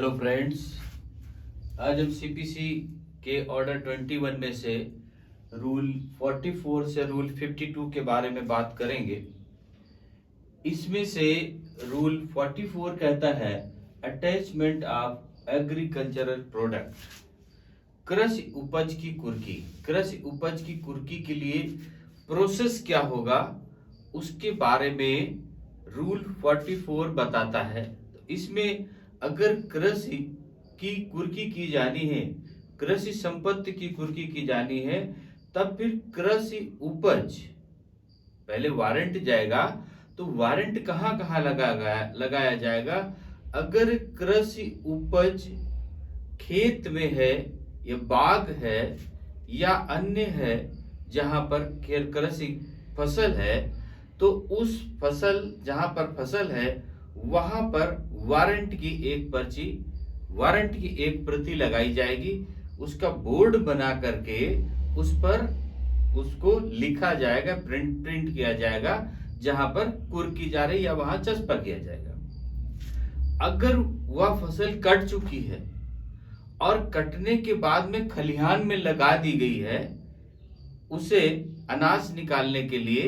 Hello friends, आज हम CPC के ऑर्डर 21 में से रूल 44 से रूल 52 के बारे में बात करेंगे। इसमें से रूल 44 कहता है अटैचमेंट ऑफ एग्रीकल्चरल प्रोडक्ट, कृषि उपज की कुर्की। कृषि उपज की कुर्की के लिए प्रोसेस क्या होगा उसके बारे में रूल 44 बताता है। तो इसमें अगर कृषि की कुर्की की जानी है, कृषि संपत्ति की कुर्की की जानी है, तब फिर कृषि उपज पहले वारंट जाएगा। तो वारंट कहाँ कहाँ लगाया जाएगा? अगर कृषि उपज खेत में है या बाग है या अन्य है जहां पर कृषि फसल है, तो उस फसल जहां पर फसल है वहां पर वारंट की एक प्रति लगाई जाएगी। उसका बोर्ड बना करके उस पर उसको लिखा जाएगा, प्रिंट किया जाएगा, जहां पर कुर्की जा रही या वहां चस्पा किया जाएगा। अगर वह फसल कट चुकी है और कटने के बाद में खलिहान में लगा दी गई है उसे अनाज निकालने के लिए,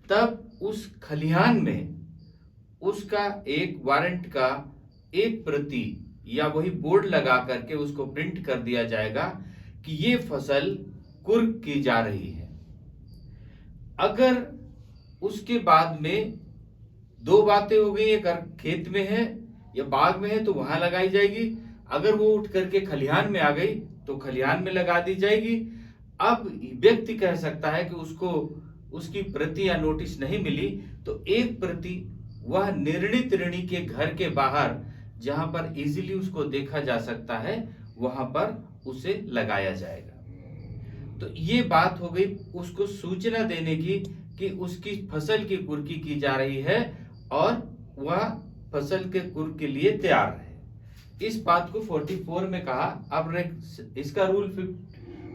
तब उस खलिहान में उसका एक वारंट का एक प्रति या वही बोर्ड लगा करके उसको प्रिंट कर दिया जाएगा कि ये फसल कुर्क की जा रही है। अगर उसके बाद में दो बातें हो गई, अगर खेत में है या बाग में है तो वहां लगाई जाएगी, अगर वो उठ करके खलिहान में आ गई तो खलिहान में लगा दी जाएगी। अब व्यक्ति कह सकता है कि उसको उसकी प्रति या नोटिस नहीं मिली, तो एक प्रति वह निर्णित ऋणी के घर के बाहर जहां पर इजीली उसको देखा जा सकता है वहां पर उसे लगाया जाएगा। तो ये बात हो गई उसको सूचना देने की कि उसकी फसल की कुर्की की जा रही है और वह फसल के कुर्क के लिए तैयार है। इस बात को 44 में कहा। अब इसका रूल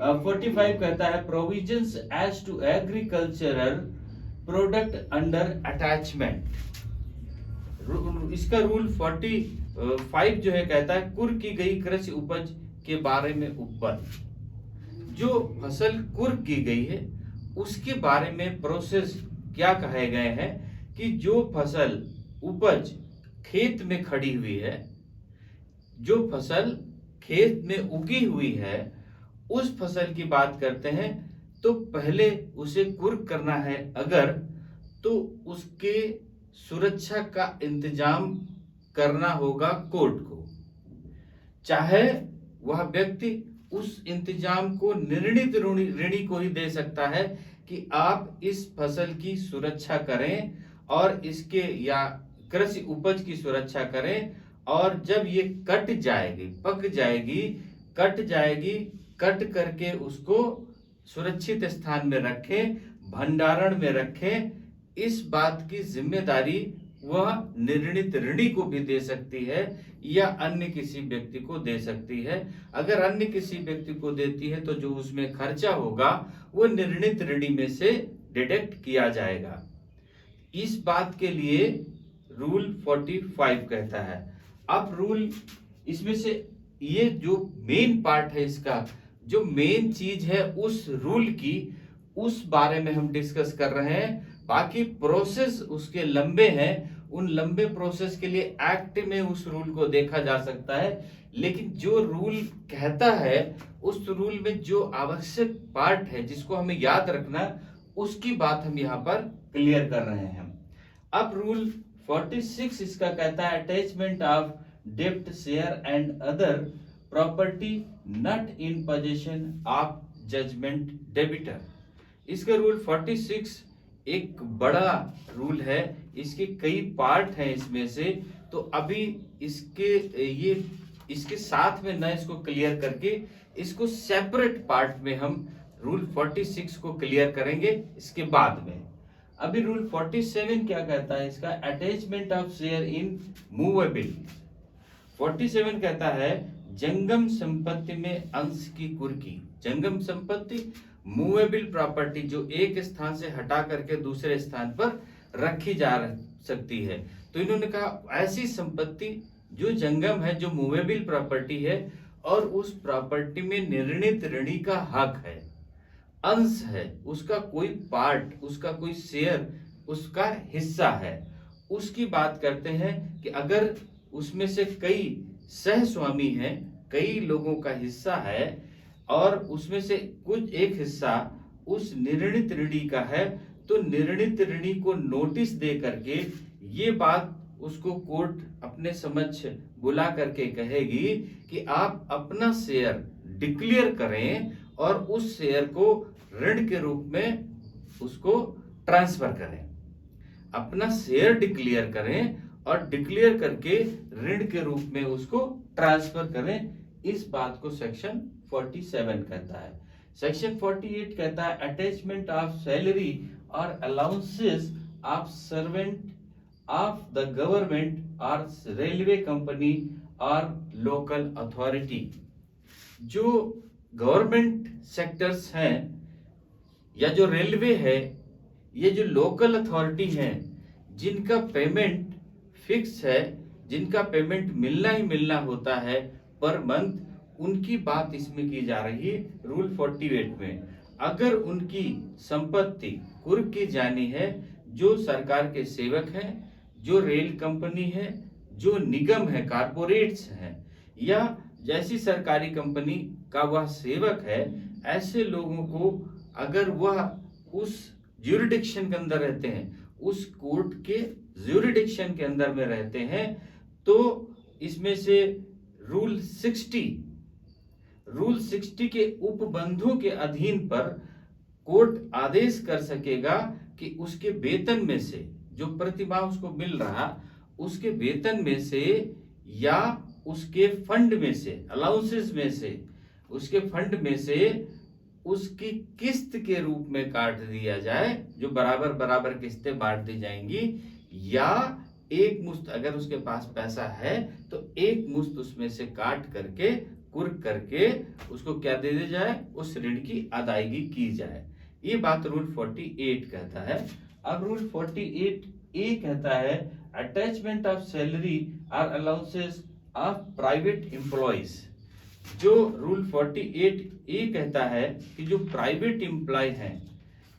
45 कहता है provisions as to agricultural product under attachment. इसका रूल 45 जो है कहता है कुर्क की गई कृषि उपज के बारे में ऊपर जो फसल कुर्क की गई है उसके बारे में प्रोसेस क्या कहे गए हैं कि जो फसल उपज खेत में खड़ी हुई है, जो फसल खेत में उगी हुई है, उस फसल की बात करते हैं, तो पहले उसे कुर्क करना है अगर, तो उसके सुरक्षा का इंतजाम करना होगा कोर्ट को। चाहे वह व्यक्ति उस इंतजाम को निर्णित ऋणी को ही दे सकता है कि आप इस फसल की सुरक्षा करें और इसके या कृषि उपज की सुरक्षा करें, और जब ये कट जाएगी, पक जाएगी, कट करके उसको सुरक्षित स्थान में रखें, भंडारण में रखें। इस बात की जिम्मेदारी वह निर्णित ऋणी को भी दे सकती है या अन्य किसी व्यक्ति को दे सकती है। अगर अन्य किसी व्यक्ति को देती है तो जो उसमें खर्चा होगा वो निर्णित ऋणी में से डिडक्ट किया जाएगा। इस बात के लिए रूल 45 कहता है। अब रूल इसमें से ये जो मेन पार्ट है, इसका जो मेन चीज है उस रूल की, उस बारे में हम डिस्कस कर रहे हैं। बाकी प्रोसेस उसके लंबे हैं, उन लंबे प्रोसेस के लिए एक्ट में उस रूल को देखा जा सकता है, लेकिन जो रूल कहता है उस रूल में जो आवश्यक पार्ट है जिसको हमें याद रखना, उसकी बात हम यहाँ पर क्लियर कर रहे हैं। अब रूल 46 इसका कहता है अटैचमेंट ऑफ डेब्ट share and other property not in position of judgement debtor. इसका रूल 46 एक बड़ा रूल है, इसके कई पार्ट हैं इसमें से, तो अभी इसके साथ में न इसको क्लियर करके इसको सेपरेट पार्ट में हम रूल 46 को क्लियर करेंगे इसके बाद में। अभी रूल 47 क्या कहता है? इसका attachment of share in movable. 47 कहता है जंगम संपत्ति में अंश की कुर्की। जंगम संपत्ति मूवेबल प्रॉपर्टी जो एक स्थान से हटा करके दूसरे स्थान पर रखी जा सकती है। तो इन्होंने कहा ऐसी संपत्ति जो जंगम है, जो मूवेबल प्रॉपर्टी है और उस प्रॉपर्टी में निर्णीत ऋणी का हक है, अंश है, उसका कोई पार्ट, उसका कोई शेयर, उसका हिस्सा है, उसकी बात करते हैं कि अगर उसमें से कई सह स्वामी हैं, कई लोगों का हिस्सा है और उसमें से कुछ एक हिस्सा उस निर्णीत ऋणी का है, तो निर्णीत ऋणी को नोटिस दे करके ये बात उसको कोर्ट अपने समक्ष बुला करके कहेगी कि आप अपना शेयर डिक्लेयर करें और उस शेयर को ऋण के रूप में उसको ट्रांसफर करें। अपना शेयर डिक्लेयर करें और डिक्लेयर करके ऋण के रूप में उसको ट्रांसफर करें। इस बात को सेक्शन 47 कहता है। सेक्शन 48 कहता है अटैचमेंट ऑफ सैलरी और allowances of servant of the government और रेलवे कंपनी और लोकल अथॉरिटी। जो गवर्नमेंट सेक्टर्स हैं या जो रेलवे है, ये जो लोकल अथॉरिटी हैं, जिनका पेमेंट फिक्स है, जिनका पेमेंट मिलना ही मिलना होता है पर मंथ, उनकी बात इसमें की जा रही है रूल 48 में। अगर उनकी संपत्ति कुर्क की जानी है, जो सरकार के सेवक हैं, जो रेल कंपनी है, जो निगम है, कारपोरेट्स हैं, या जैसी सरकारी कंपनी का वह सेवक है, ऐसे लोगों को अगर वह उस ज्यूरिडिक्शन के अंदर रहते हैं, उस कोर्ट के ज्यूरिडिक्शन के अंदर में रहते हैं, तो इसमें से रूल 60 के उपबंधों के अधीन पर कोर्ट आदेश कर सकेगा कि उसके वेतन में से, जो प्रतिमाह उसको मिल रहा, उसके वेतन में से या उसके फंड में से, अलाउंसेस में से, उसके फंड में से उसकी किस्त के रूप में काट दिया जाए, जो बराबर बराबर किस्तें बांट दी जाएंगी, या एक मुश्त अगर उसके पास पैसा है तो एक मुश्त उसमें से काट करके कुर्क करके उसको क्या दे दिया जाए, उस ऋण की अदायगी की जाए। ये बात रूल 48 कहता है। अब रूल 48 ए कहता है अटैचमेंट ऑफ सैलरी और अलाउंसेस ऑफ प्राइवेट एम्प्लॉइज। जो रूल 48 ए कहता है कि जो प्राइवेट एम्प्लॉय हैं,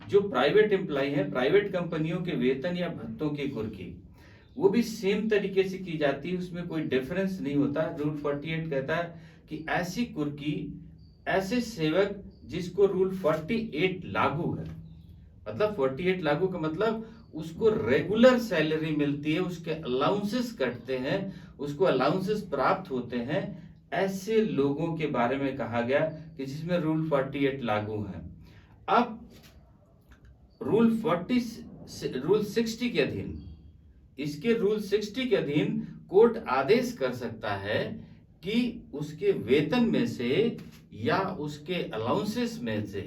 जो प्राइवेट एम्प्लॉय हैं, प्राइवेट कंपनियों के वेतन या भत्तों की कुर्की, वो भी सेम तरीके से की जाती है, उसमें कोई डिफरेंस नहीं होता। रूल 48 कहता है कि ऐसी कुर्की, ऐसे सेवक जिसको रूल 48 लागू है, मतलब 48 लागू का मतलब उसको रेगुलर सैलरी मिलती है, उसके अलाउंसेस कटते हैं, उसको अलाउंसेस प्राप्त होते हैं, ऐसे लोगों के बारे में कहा गया कि जिसमें रूल 48 लागू है। अब रूल 60 के अधीन, इसके रूल 60 के अधीन कोर्ट आदेश कर सकता है कि उसके वेतन में से या उसके अलाउंसेस में से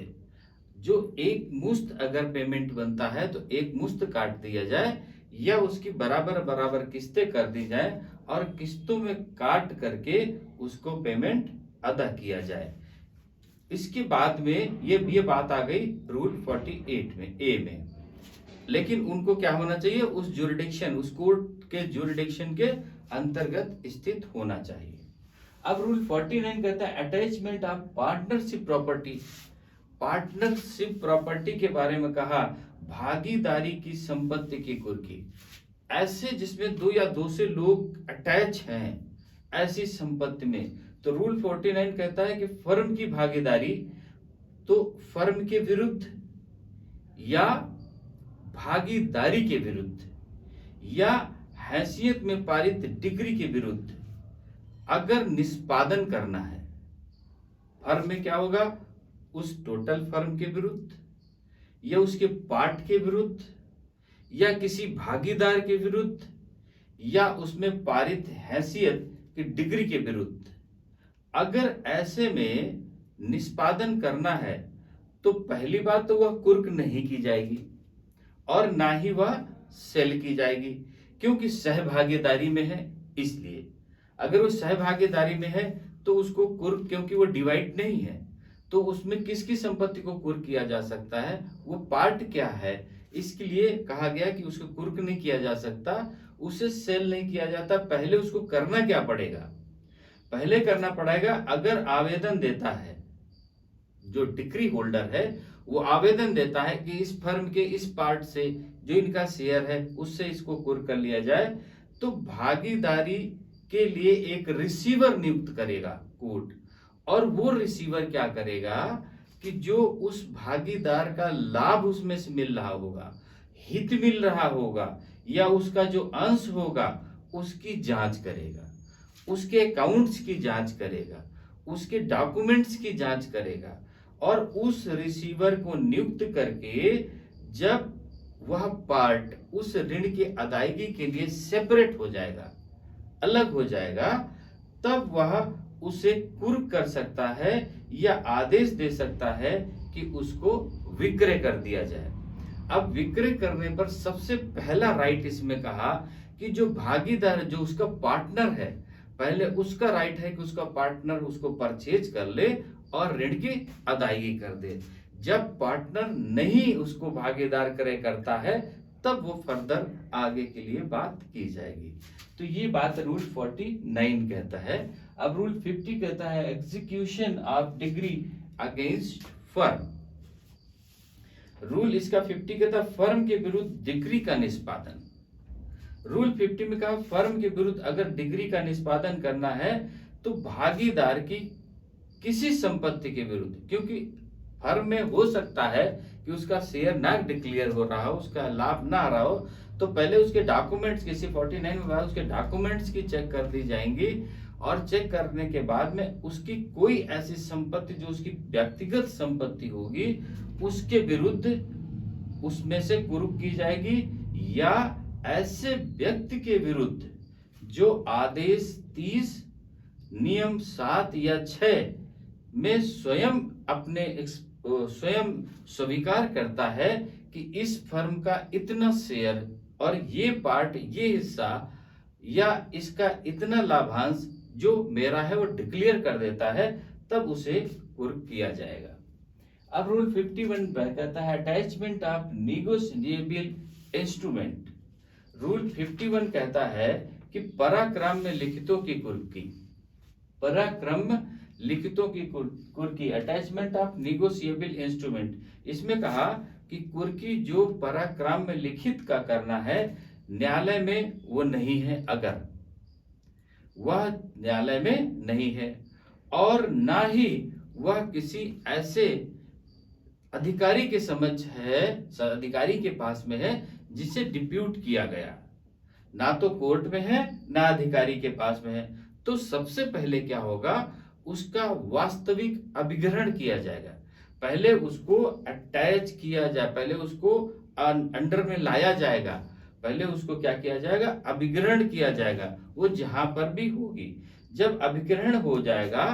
जो एक मुश्त अगर पेमेंट बनता है तो एक मुश्त काट दिया जाए, या उसकी बराबर बराबर किस्तें कर दी जाए और किस्तों में काट करके उसको पेमेंट अदा किया जाए। इसके बाद में ये बात आ गई रूल 48 में ए में। लेकिन उनको क्या होना चाहिए, उस ज्यूरिडिक्शन, उस कोर्ट के ज्यूरिडिक्शन के अंतर्गत स्थित होना चाहिए। अब रूल 49 कहता है attachment of partnership property. Partnership property के बारे में कहा भागीदारी की संपत्ति की कुर्की, ऐसे जिसमें दो या दो से लोग अटैच हैं ऐसी संपत्ति में, तो रूल 49 कहता है कि फर्म की भागीदारी, तो फर्म के विरुद्ध या भागीदारी के विरुद्ध या हैसियत में पारित डिग्री के विरुद्ध अगर निष्पादन करना है, फर्म में क्या होगा, उस टोटल फर्म के विरुद्ध या उसके पार्ट के विरुद्ध या किसी भागीदार के विरुद्ध या उसमें पारित हैसियत की डिग्री के विरुद्ध अगर ऐसे में निष्पादन करना है, तो पहली बात तो वह कुर्क नहीं की जाएगी और ना ही वह सेल की जाएगी, क्योंकि सहभागीदारी में है। इसलिए अगर वो सहभागीदारी में है तो उसको कुर्क, क्योंकि वो डिवाइड नहीं है, तो उसमें किसकी संपत्ति को कुर्क किया जा सकता है, वो पार्ट क्या है, इसके लिए कहा गया कि उसको कुर्क नहीं किया जा सकता, उसे सेल नहीं किया जाता। पहले उसको करना क्या पड़ेगा? पहले करना पड़ेगा, अगर आवेदन देता है, जो डिक्री होल्डर है वो आवेदन देता है कि इस फर्म के इस पार्ट से जो इनका शेयर है उससे इसको कुर्क कर लिया जाए, तो भागीदारी के लिए एक रिसीवर नियुक्त करेगा कोर्ट। और वो रिसीवर क्या करेगा कि जो उस भागीदार का लाभ उसमें से मिल रहा होगा, हित मिल रहा होगा, या उसका जो अंश होगा उसकी जांच करेगा, उसके अकाउंट्स की जांच करेगा, उसके डॉक्यूमेंट्स की जांच करेगा, और उस रिसीवर को नियुक्त करके जब वह पार्ट उस ऋण की अदायगी के लिए सेपरेट हो जाएगा, अलग हो जाएगा, तब वह उसे कुर्क कर सकता है या आदेश दे सकता है कि उसको विक्रय कर दिया जाए। अब विक्रय करने पर सबसे पहला राइट इसमें कहा कि जो भागीदार, जो उसका पार्टनर है, पहले उसका राइट है कि उसका पार्टनर उसको परचेज कर ले और ऋण की अदायगी कर दे। जब पार्टनर नहीं उसको भागीदार क्रय करता है तब वो फर्दर आगे के लिए बात की जाएगी। तो ये बात रूल 49 कहता है। अब रूल 50 कहता है execution of degree against firm. Rule इसका 50 कहता है फर्म के विरुद्ध डिग्री का निष्पादन। रूल 50 में कहा फर्म के विरुद्ध अगर डिग्री का निष्पादन करना है तो भागीदार की किसी संपत्ति के विरुद्ध, क्योंकि फर्म में हो सकता है कि उसका शेयर ना डिक्लेयर हो रहा हो, उसका लाभ ना आ रहा हो, तो पहले उसके डॉक्यूमेंट्स, किसी 49 में बाद उसके डॉक्यूमेंट्स की चेक कर दी जाएंगी, और चेक करने के बाद में उसकी कोई ऐसी संपत्ति जो उसकी व्यक्तिगत संपत्ति होगी उसके विरुद्ध उसमें से कुर्क की जाएगी, या ऐसे व्यक्ति के विरुद्ध जो आदेश 30 नियम 7 या 6 में स्वयं स्वयं स्वीकार करता है कि इस फर्म का इतना शेयर और ये पार्ट, ये हिस्सा या इसका इतना लाभांश जो मेरा है वो डिक्लेयर कर देता है, तब उसे कुर्क किया जाएगा। अब रूल 51 कहता है attachment of negotiable instrument. Rule 51 कहता है कि पराक्रम में लिखितों की कुर्की, पराक्रम लिखितों की कुर्की, अटैचमेंट ऑफ निगोशिएबल इंस्ट्रूमेंट। इसमें कहा कि कुर्की जो पराक्रम में लिखित का करना है, न्यायालय में वो नहीं है, अगर वह न्यायालय में नहीं है, और ना ही वह किसी ऐसे अधिकारी के समक्ष है, अधिकारी के पास में है जिसे डिप्यूट किया गया, ना तो कोर्ट में है ना अधिकारी के पास में है। तो सबसे पहले क्या होगा, उसका वास्तविक अभिग्रहण किया जाएगा, पहले उसको अटैच किया जाए, पहले उसको अंडर में लाया जाएगा, पहले उसको क्या किया जाएगा, अभिग्रहण किया जाएगा, वो जहां पर भी होगी। जब अभिग्रहण हो जाएगा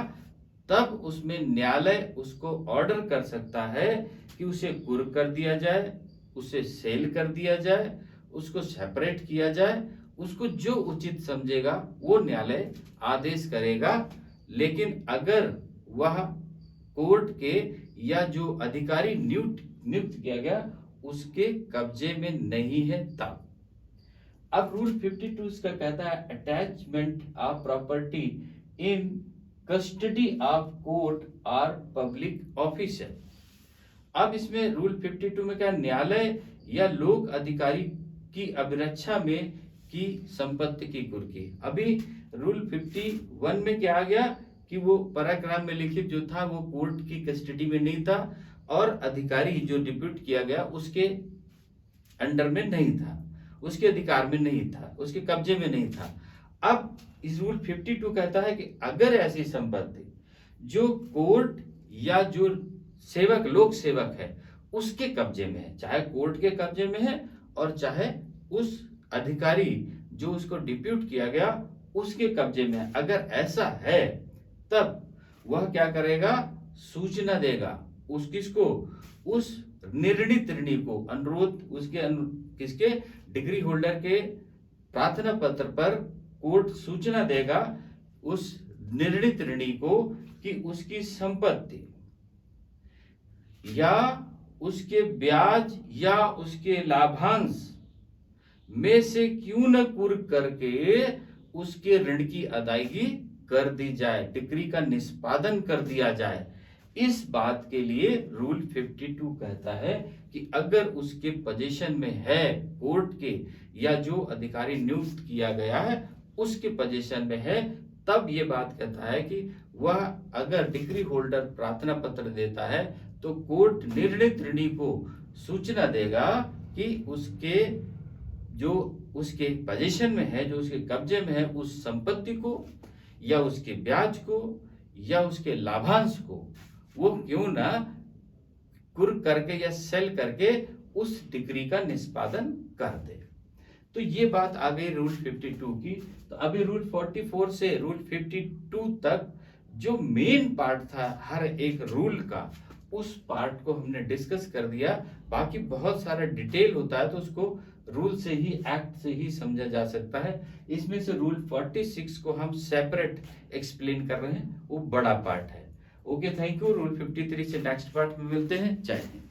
तब उसमें न्यायालय उसको ऑर्डर कर सकता है कि उसे कुर्क कर दिया जाए, उसे सेल कर दिया जाए, उसको सेपरेट किया जाए, उसको जो उचित समझेगा वो न्यायालय आदेश करेगा। लेकिन अगर वह कोर्ट के या जो अधिकारी नियुक्त किया गया उसके कब्जे में नहीं है तब। अब रूल 52 इसका कहता है attachment of property in custody of court और पब्लिक ऑफिसर। अब इसमें रूल 52 में क्या, न्यायालय या लोक अधिकारी की अभिरक्षा में की संपत्ति की कुर्की। अभी रूल 51 में क्या आ गया कि वो पराक्रम में लिखित जो था वो कोर्ट की कस्टडी में नहीं था, और अधिकारी जो डिप्यूट किया गया उसके अंडर में नहीं था, उसके अधिकार में नहीं था, उसके कब्जे में नहीं था। अब इस रूल 52 कहता है कि अगर ऐसी संपत्ति जो कोर्ट या जो सेवक, लोक सेवक है उसके कब्जे में है, चाहे कोर्ट के कब्जे में है और चाहे उस अधिकारी जो उसको डिप्यूट किया गया उसके कब्जे में है, अगर ऐसा है तब वह क्या करेगा, सूचना देगा उस किसको, उस निर्णित ऋणी को, अनुरोध उसके किसके, डिग्री होल्डर के प्रार्थना पत्र पर कोर्ट सूचना देगा उस निर्णित ऋणी को कि उसकी संपत्ति या उसके ब्याज या उसके लाभांश में से क्यों न कुर्क करके उसके ऋण की अदायगी कर दी जाए, डिक्री का निष्पादन कर दिया जाए। इस बात के लिए रूल 52 कहता है कि अगर उसके पोजीशन में है, कोर्ट के या जो अधिकारी नियुक्त किया गया है उसके पोजीशन में है, तब ये बात कहता है कि वह अगर डिक्री होल्डर प्रार्थना पत्र देता है तो कोर्ट निर्णित ऋणी को सूचना देगा कि उसके जो उसके पोजीशन में है, जो उसके कब्जे में है, उस संपत्ति को या उसके ब्याज को या उसके लाभांश को वो क्यों ना कुर्क करके या सेल करके उस डिक्री का निष्पादन कर दे। तो ये बात आ गई रूल 52 की। तो अभी रूल 44 से रूल 52 तक जो मेन पार्ट था हर एक रूल का, उस पार्ट को हमने डिस्कस कर दिया। बाकी बहुत सारा डिटेल होता है तो उसको रूल से ही, एक्ट से ही समझा जा सकता है। इसमें से रूल 46 को हम सेपरेट एक्सप्लेन कर रहे हैं, वो बड़ा पार्ट है। Okay, thank you. रूल 53 से नेक्स्ट पार्ट में मिलते हैं। जय हिंद।